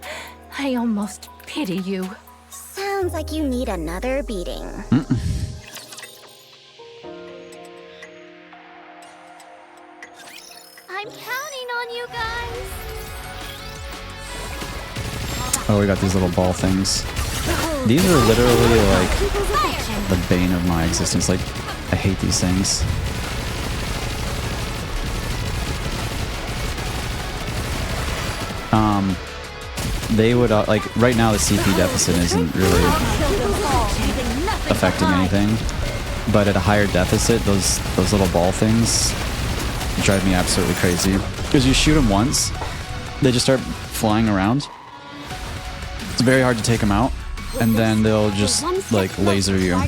I almost pity you. Sounds like you need another beating. I'm counting on you guys. Oh, we got these little ball things. These are literally like the bane of my existence. Like, I hate these things. they would like right now the CP deficit isn't really affecting anything, but at a higher deficit, those little ball things drive me absolutely crazy. Because you shoot them once, they just start flying around. It's very hard to take them out, and then they'll just like laser you.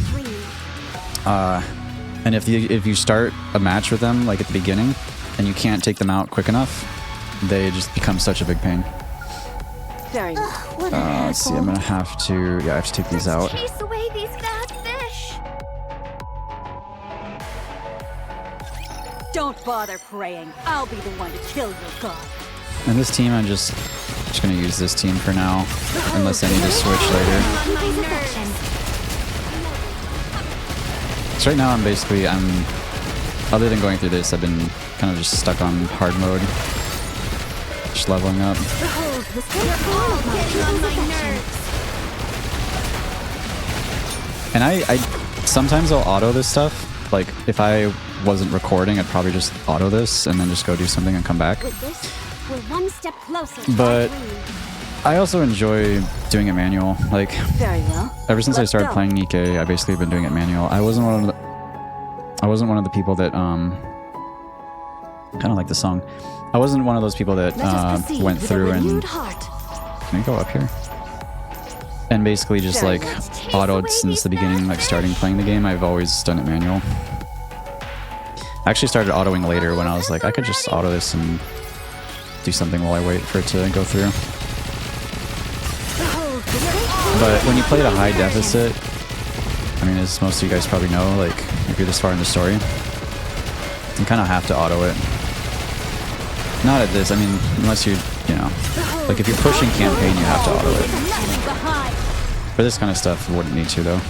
And if you start a match with them like at the beginning, and you can't take them out quick enough, they just become such a big pain. Very Let's see, I'm gonna have to, I have to take these out. Chase away these bad fish. Don't bother praying. I'll be the one to kill your god. And this team, I'm just gonna use this team for now, unless I need to switch later. So right now I'm other than going through this, I've been kind of just stuck on hard mode. Just leveling up. And I sometimes I'll auto this stuff. Like if I wasn't recording, I'd probably just auto this and then just go do something and come back. With this, we're one step closer to But our dream. I also enjoy doing it manual. Like Very well. ever since I Let's started go. playing Nikke, I basically been doing it manual. I wasn't one of the people that kind of like the song. I wasn't one of those people that Let us proceed went with through a and renewed heart. can I go up here? And basically just like autoed since the beginning, like starting playing the game. I've always done it manual. I actually started autoing later when I was like, I could just auto this and do something while I wait for it to go through. But when you play at a high deficit, I mean, as most of you guys probably know, like if you're this far in the story, you kind of have to auto it. Not at this, I mean, unless you know, like if you're pushing campaign, you have to auto it. For this kind of stuff, you wouldn't need to though.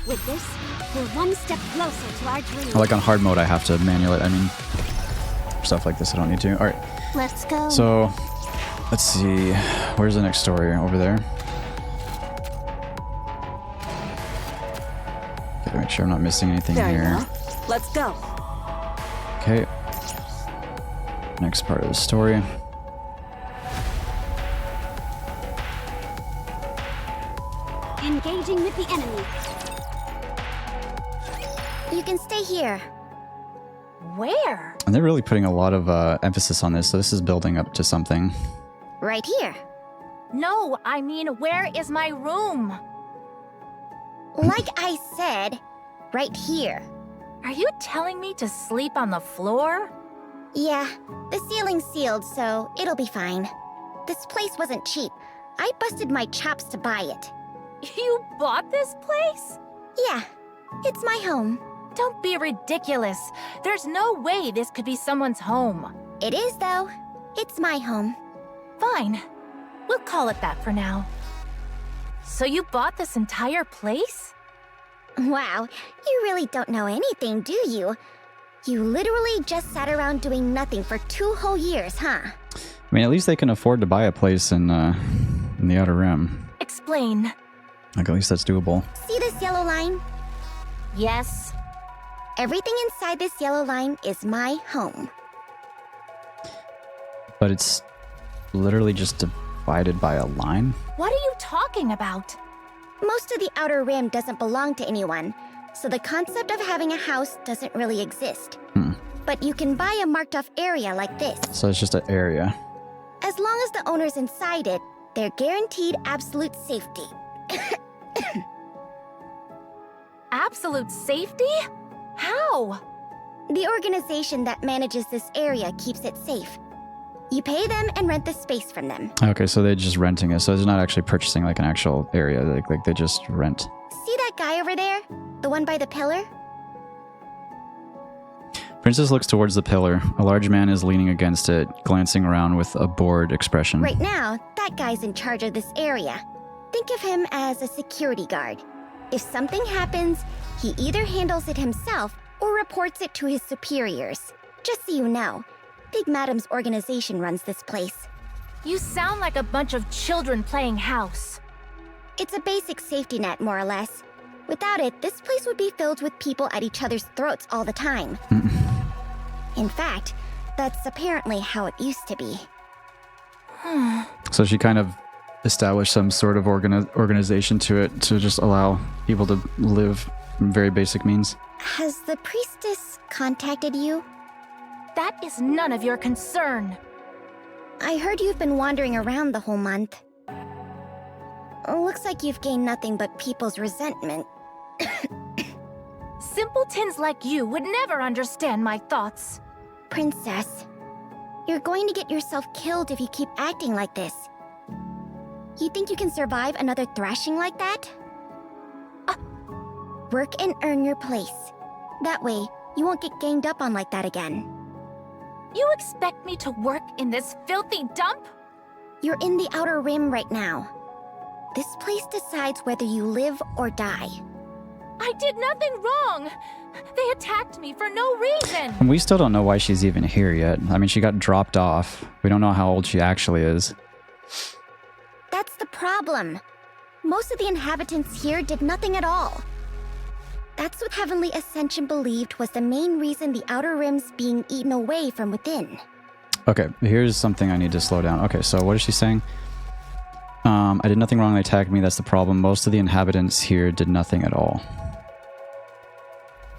With this, we're one step closer to our dream. Like on hard mode, I have to manual it. I mean, for stuff like this, I don't need to. All right. Let's go. So, let's see. Where's the next story? Over there. Gotta make sure I'm not missing anything Very here. well. Let's go. Okay. Next part of the story. Engaging with the enemy. You can stay here. Where? And they're really putting a lot of emphasis on this, so this is building up to something. Right here. No, I mean, where is my room? Like I said, right here. Are you telling me to sleep on the floor? Yeah, the ceiling's sealed, so it'll be fine. This place wasn't cheap. I busted my chops to buy it. You bought this place? Yeah, it's my home. Don't be ridiculous. There's no way this could be someone's home. It is, though. It's my home. Fine. We'll call it that for now. So you bought this entire place? Wow, you really don't know anything, do you? You literally just sat around doing nothing for 2 whole years, huh? I mean, at least they can afford to buy a place in the Outer Rim. Explain. Like, at least that's doable. See this yellow line? Yes. Everything inside this yellow line is my home. But it's literally just divided by a line? What are you talking about? Most of the Outer Rim doesn't belong to anyone, so the concept of having a house doesn't really exist. But you can buy a marked off area like this. So it's just an area. As long as the owner's inside it, they're guaranteed absolute safety. Absolute safety? How? The organization that manages this area keeps it safe. You pay them and rent the space from them. Okay, so they're just renting it. So they're not actually purchasing like an actual area. Like they just rent. See that guy over there? The one by the pillar? Princess looks towards the pillar. A large man is leaning against it, glancing around with a bored expression. Right now, that guy's in charge of this area. Think of him as a security guard. If something happens, he either handles it himself or reports it to his superiors. Just so you know, Big Madam's organization runs this place. You sound like a bunch of children playing house. It's a basic safety net, more or less. Without it, this place would be filled with people at each other's throats all the time. In fact, That's apparently how it used to be. So she kind of established some sort of organization to it to just allow people to live in very basic means. Has the priestess contacted you? That is none of your concern. I heard you've been wandering around the whole month. Looks like you've gained nothing but people's resentment. Simpletons like you would never understand my thoughts. Princess, you're going to get yourself killed if you keep acting like this. You think you can survive another thrashing like that? Work and earn your place. That way, you won't get ganged up on like that again. You expect me to work in this filthy dump? You're in the Outer Rim right now. This place decides whether you live or die. I did nothing wrong. They attacked me for no reason. And we still don't know why she's even here yet. I mean, she got dropped off. We don't know how old she actually is. That's the problem. Most of the inhabitants here did nothing at all. That's what Heavenly Ascension believed was the main reason the Outer Rim's being eaten away from within. Okay, here's something I need to slow down. Okay, so what is she saying? I did nothing wrong, they attacked me, that's the problem. Most of the inhabitants here did nothing at all.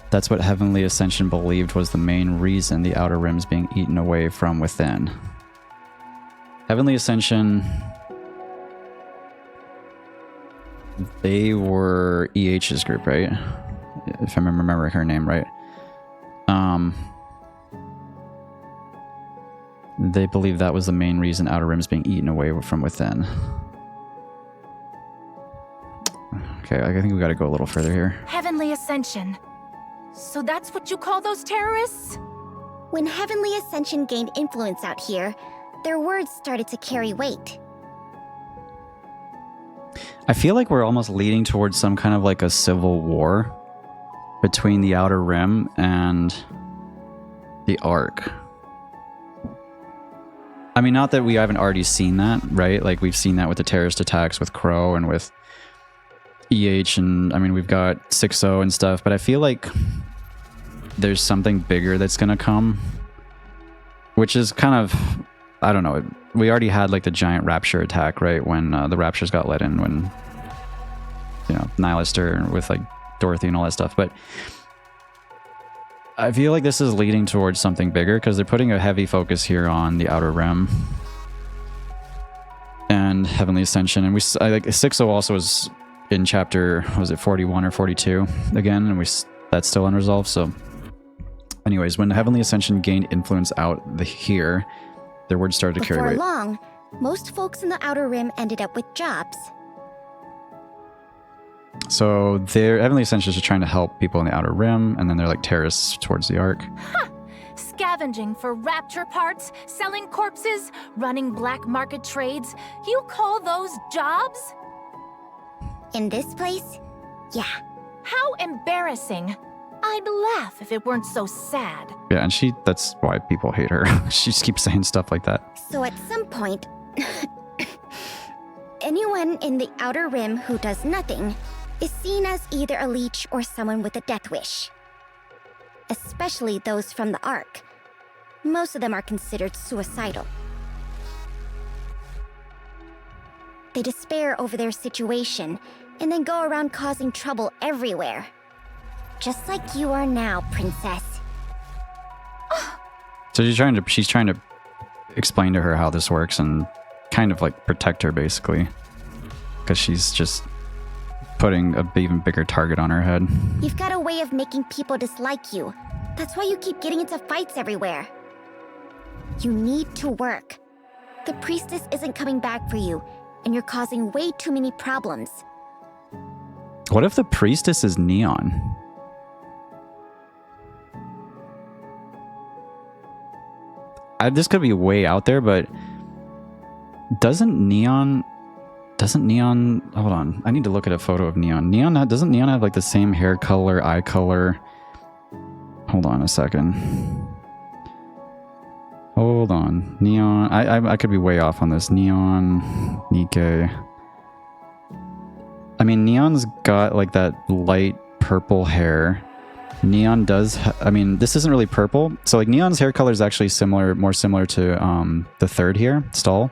That's what Heavenly Ascension believed was the main reason the Outer Rim's being eaten away from within. Heavenly Ascension... They were EH's group, right? If I remember her name right. They believe that was the main reason Outer Rim's being eaten away from within. Okay, I think we gotta go a little further here. Heavenly Ascension. So that's what you call those terrorists? When Heavenly Ascension gained influence out here, their words started to carry weight. I feel like we're almost leading towards some kind of like a civil war between the Outer Rim and the Ark. I mean, not that we haven't already seen that, right? Like, we've seen that with the terrorist attacks with Crow and with EH, and I mean, we've got 6-0 and stuff, but I feel like there's something bigger that's gonna come, which is kind of, I don't know, we already had like the giant Rapture attack, right? When the Raptures got let in, when, you know, Nihilister with like Dorothy and all that stuff, but I feel like this is leading towards something bigger because they're putting a heavy focus here on the Outer Rim and Heavenly Ascension, and I like 6-0 also was in chapter, was it 41 or 42 again, and that's still unresolved. So anyways, when Heavenly Ascension gained influence out here, their words started to carry weight. Before long, most folks in the Outer Rim ended up with jobs. So their Heavenly Ascension is trying to help people in the Outer Rim, and then they're like terrorists towards the Ark. Huh. Scavenging for Rapture parts, selling corpses, running black market trades. You call those jobs? In this place? Yeah. How embarrassing. I'd laugh if it weren't so sad. Yeah, and that's why people hate her. She just keeps saying stuff like that. So at some point, anyone in the Outer Rim who does nothing is seen as either a leech or someone with a death wish. Especially those from the Ark. Most of them are considered suicidal. They despair over their situation and then go around causing trouble everywhere. Just like you are now, Princess. So she's trying to explain to her how this works and kind of like protect her basically, because she's just putting an even bigger target on her head. You've got a way of making people dislike you. That's why you keep getting into fights everywhere. You need to work. The priestess isn't coming back for you, and you're causing way too many problems. What if the priestess is Neon? This could be way out there, but doesn't Neon, hold on, I need to look at a photo of Neon. Doesn't Neon have like the same hair color, eye color? Hold on a second. Hold on. Neon, I could be way off on this. Neon, Nikke. I mean, Neon's got like that light purple hair. Neon does, I mean, this isn't really purple. So like Neon's hair color is actually similar, more similar to the third here, Stall.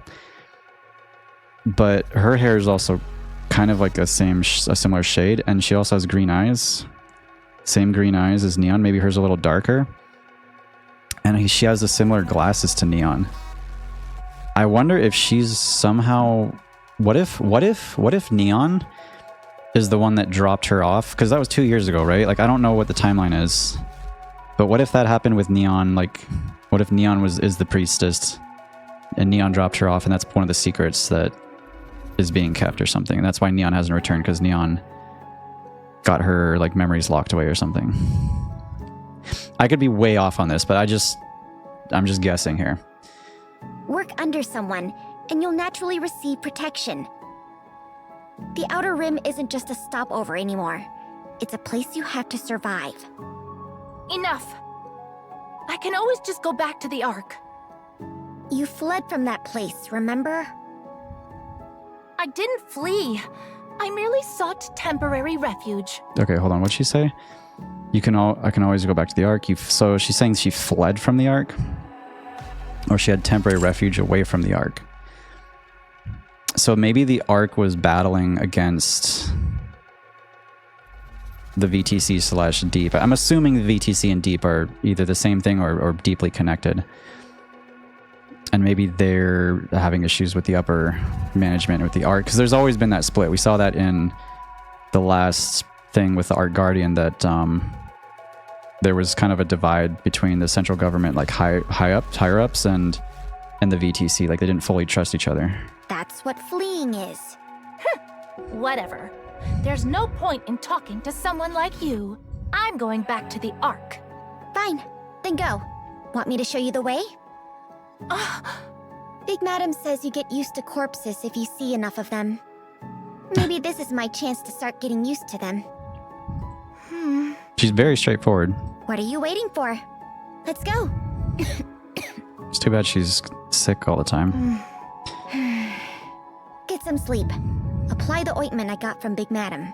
But her hair is also kind of like a similar shade, and she also has green eyes. Same green eyes as Neon. Maybe hers a little darker. And she has the similar glasses to Neon. I wonder if she's somehow... What if Neon is the one that dropped her off? Because that was 2 years ago, right? Like, I don't know what the timeline is. But what if that happened with Neon? Like, what if Neon is the priestess and Neon dropped her off, and that's one of the secrets that is being kept or something. And that's why Neon hasn't returned, because Neon got her like memories locked away or something. I could be way off on this, but I'm just guessing here. Work under someone, and you'll naturally receive protection. The Outer Rim isn't just a stopover anymore. It's a place you have to survive. Enough. I can always just go back to the Ark. You fled from that place, remember? I didn't flee. I merely sought temporary refuge. Okay, hold on. What'd she say? I can always go back to the Ark. So she's saying she fled from the Ark? Or she had temporary refuge away from the Ark? So maybe the Ark was battling against the VTC / Deep. I'm assuming the VTC and Deep are either the same thing or deeply connected. And maybe they're having issues with the upper management with the Ark, because there's always been that split. We saw that in the last thing with the Ark Guardian, that there was kind of a divide between the central government, like higher ups, and the VTC. Like, they didn't fully trust each other. That's what fleeing is. Whatever. There's no point in talking to someone like you. I'm going back to the Ark. Fine, then go. Want me to show you the way? Big Madam says you get used to corpses if you see enough of them. Maybe this is my chance to start getting used to them. She's very straightforward. What are you waiting for? Let's go. It's too bad she's sick all the time. Get some sleep. Apply the ointment I got from Big Madam.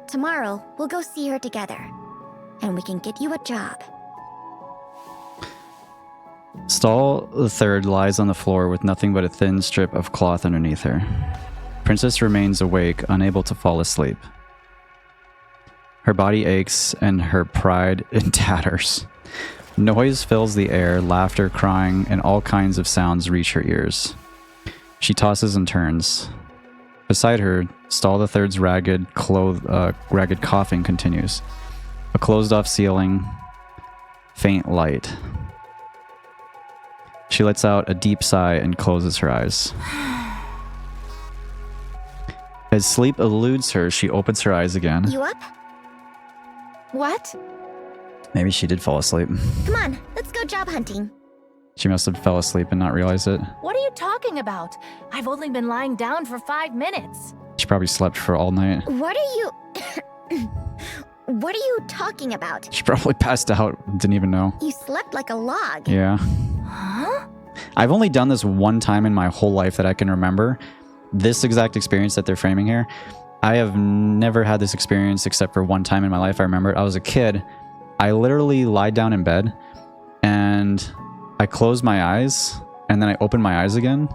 Tomorrow, we'll go see her together. And we can get you a job. Stall the Third lies on the floor with nothing but a thin strip of cloth underneath her. Princess remains awake, unable to fall asleep. Her body aches and her pride in tatters. Noise fills the air, laughter, crying, and all kinds of sounds reach her ears. She tosses and turns. Beside her, Stall the Third's ragged coughing continues. A closed-off ceiling, faint light. She lets out a deep sigh and closes her eyes. As sleep eludes her, she opens her eyes again. You up? What? Maybe she did fall asleep. Come on, let's go job hunting. She must have fell asleep and not realized it. What are you talking about? I've only been lying down for 5 minutes. She probably slept for all night. What are you... What are you talking about? She probably passed out, didn't even know. You slept like a log. Yeah. Huh? I've only done this one time in my whole life that I can remember. This exact experience that they're framing here. I have never had this experience except for one time in my life. I remember I was a kid. I literally lied down in bed and I closed my eyes and then I opened my eyes again.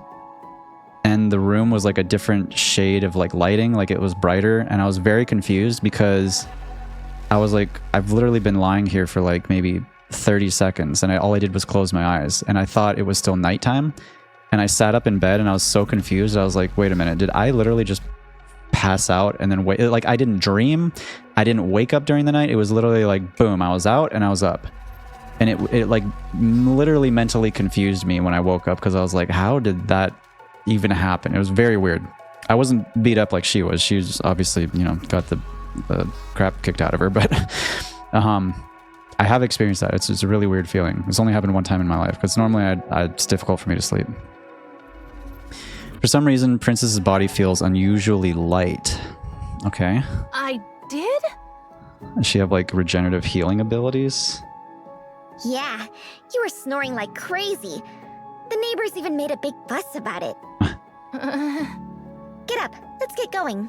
And the room was like a different shade of like lighting, like it was brighter. And I was very confused because I was like, I've literally been lying here for like maybe 30 seconds and all I did was close my eyes and I thought it was still nighttime. And I sat up in bed and I was so confused. I was like, wait a minute, did I literally just pass out and then wait? Like, I didn't dream. I didn't wake up during the night. It was literally like, boom, I was out and I was up. And it like literally mentally confused me when I woke up because I was like, how did that even happen? It was very weird. I wasn't beat up like she was. She was obviously, you know, got the crap kicked out of her. But I have experienced that. It's a really weird feeling. It's only happened one time in my life because normally it's difficult for me to sleep. For some reason, Princess's body feels unusually light. Okay. I did? Does she have like regenerative healing abilities? Yeah, you were snoring like crazy. The neighbors even made a big fuss about it. Get up, let's get going.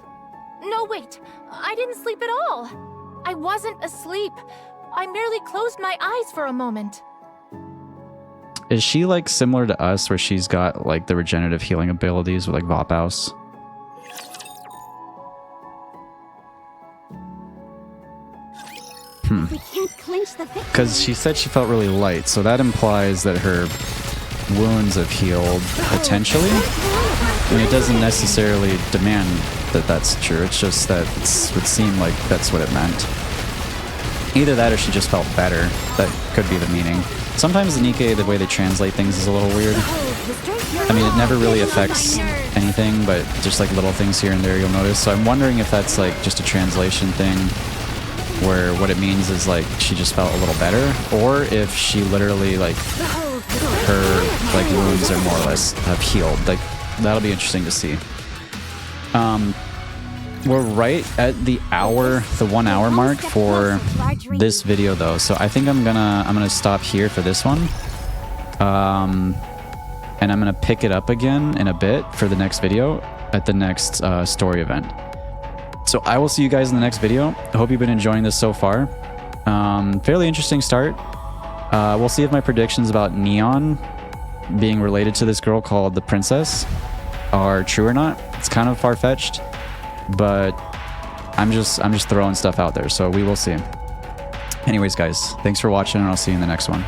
No, wait. I didn't sleep at all. I wasn't asleep. I merely closed my eyes for a moment. Is she like similar to us where she's got like the regenerative healing abilities with like Vophouse? We can't clinch the victory. Because she said she felt really light, so that implies that her wounds have healed potentially. I mean, it doesn't necessarily demand that that's true. It's just that it would seem like that's what it meant. Either that or she just felt better. That could be the meaning. Sometimes the Nikke, the way they translate things is a little weird. I mean, it never really affects anything, but just like little things here and there you'll notice. So I'm wondering if that's like just a translation thing, where what it means is like she just felt a little better, or if she literally like her like wounds are more or less have healed. Like that'll be interesting to see. We're right at the 1 hour mark for this video though, so I think I'm gonna stop here for this one, and I'm gonna pick it up again in a bit for the next video at the next story event. So I will see you guys in the next video. I hope you've been enjoying this so far. Fairly interesting start. We'll see if my predictions about Neon being related to this girl called the Princess are true or not. It's kind of far-fetched, but I'm just throwing stuff out there, so we will see. Anyways, guys, thanks for watching, and I'll see you in the next one.